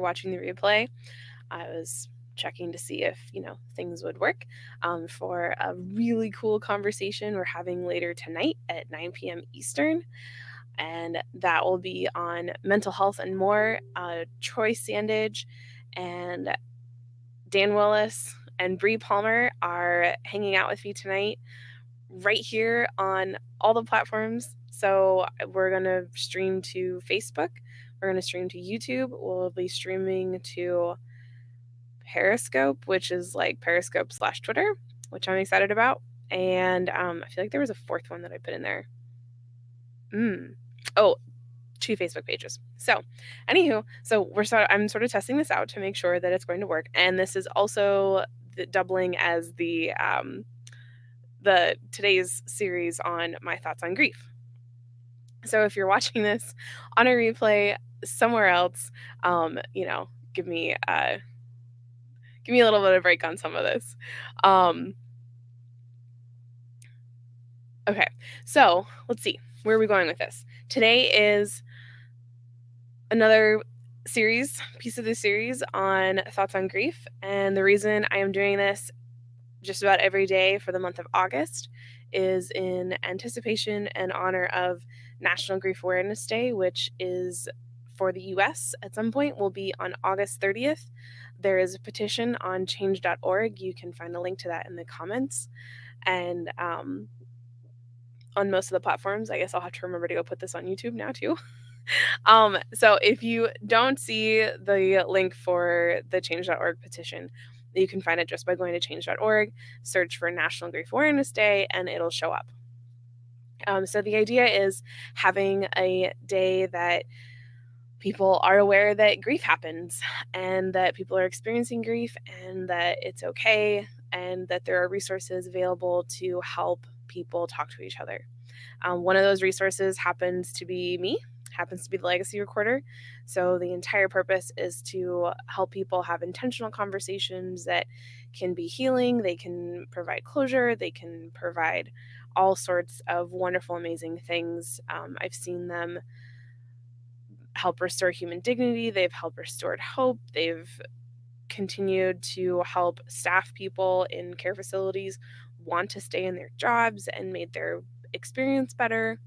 watching the replay, I was checking to see if, things would work for a really cool conversation we're having later tonight at 9 p.m. Eastern. And that will be on mental health and more. Troy Sandage and Dan Willis and Bree Palmer are hanging out with me tonight right here on all the platforms. So we're going to stream to Facebook. We're going to stream to YouTube. We'll be streaming to Periscope, which is like Periscope/Twitter, which I'm excited about. And I feel like there was a fourth one that I put in there. Oh, 2 Facebook pages. So, anywho, I'm sort of testing this out to make sure that it's going to work. And this is also doubling as the today's series on my thoughts on grief. So if you're watching this on a replay somewhere else, give me a little bit of break on some of this. Okay, so let's see, where are we going with this? Today is another piece of the series on thoughts on grief, and the reason I am doing this just about every day for the month of August is in anticipation and honor of National Grief Awareness Day, which is for the US at some point, will be on August 30th. There is a petition on change.org. You can find a link to that in the comments. And on most of the platforms, I guess I'll have to remember to go put this on YouTube now too. So if you don't see the link for the change.org petition, you can find it just by going to change.org, search for National Grief Awareness Day, and it'll show up. So the idea is having a day that people are aware that grief happens and that people are experiencing grief and that it's okay and that there are resources available to help people talk to each other. One of those resources happens to be the Legacy Recorder. So the entire purpose is to help people have intentional conversations that can be healing. They can provide closure. They can provide all sorts of wonderful, amazing things. I've seen them help restore human dignity. They've helped restore hope. They've continued to help staff people in care facilities want to stay in their jobs and made their experience better.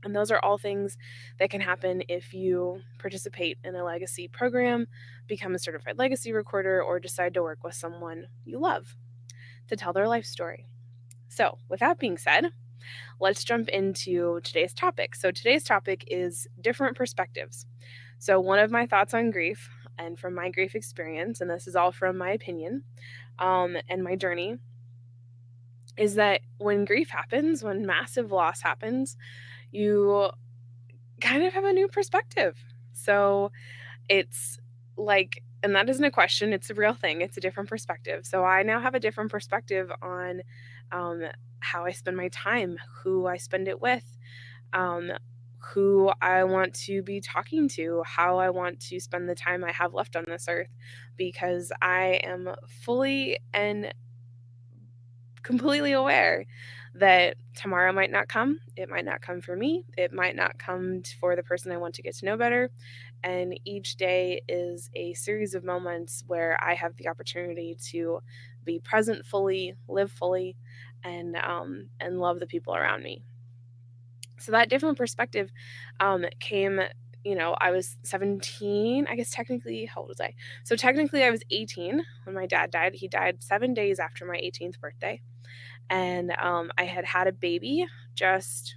And those are all things that can happen if you participate in a legacy program, become a certified legacy recorder, or decide to work with someone you love to tell their life story. So, with that being said, let's jump into today's topic. So, today's topic is different perspectives. So, one of my thoughts on grief, and from my grief experience, and this is all from my opinion and my journey, is that when grief happens, when massive loss happens, you kind of have a new perspective. So it's like, and that isn't a question, it's a real thing. It's a different perspective. So I now have a different perspective on how I spend my time, who I spend it with, who I want to be talking to, how I want to spend the time I have left on this earth, because I am fully and completely aware that tomorrow might not come. It might not come for me. It might not come for the person I want to get to know better. And each day is a series of moments where I have the opportunity to be present fully, live fully, and love the people around me. So that different perspective came. I was 17, I guess technically, how old was I? So technically I was 18 when my dad died. He died 7 days after my 18th birthday. And I had a baby just,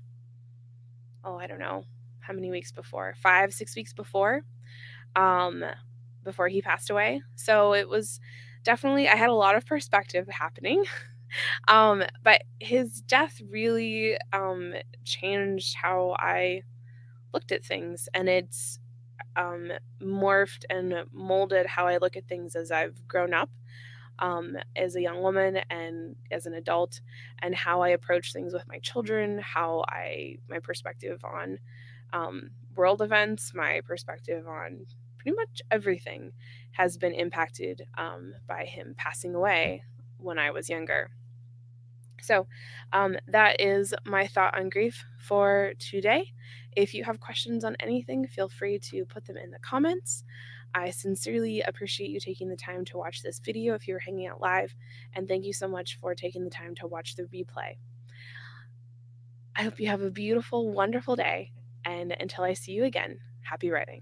I don't know how many weeks before, 5-6 weeks before he passed away. So it was definitely, I had a lot of perspective happening. But his death really changed how I looked at things, and it's morphed and molded how I look at things as I've grown up. As a young woman and as an adult, and how I approach things with my children, my perspective on world events, my perspective on pretty much everything has been impacted by him passing away when I was younger. So that is my thought on grief for today. If you have questions on anything, feel free to put them in the comments. I sincerely appreciate you taking the time to watch this video if you're hanging out live, and thank you so much for taking the time to watch the replay. I hope you have a beautiful, wonderful day, and until I see you again, happy writing.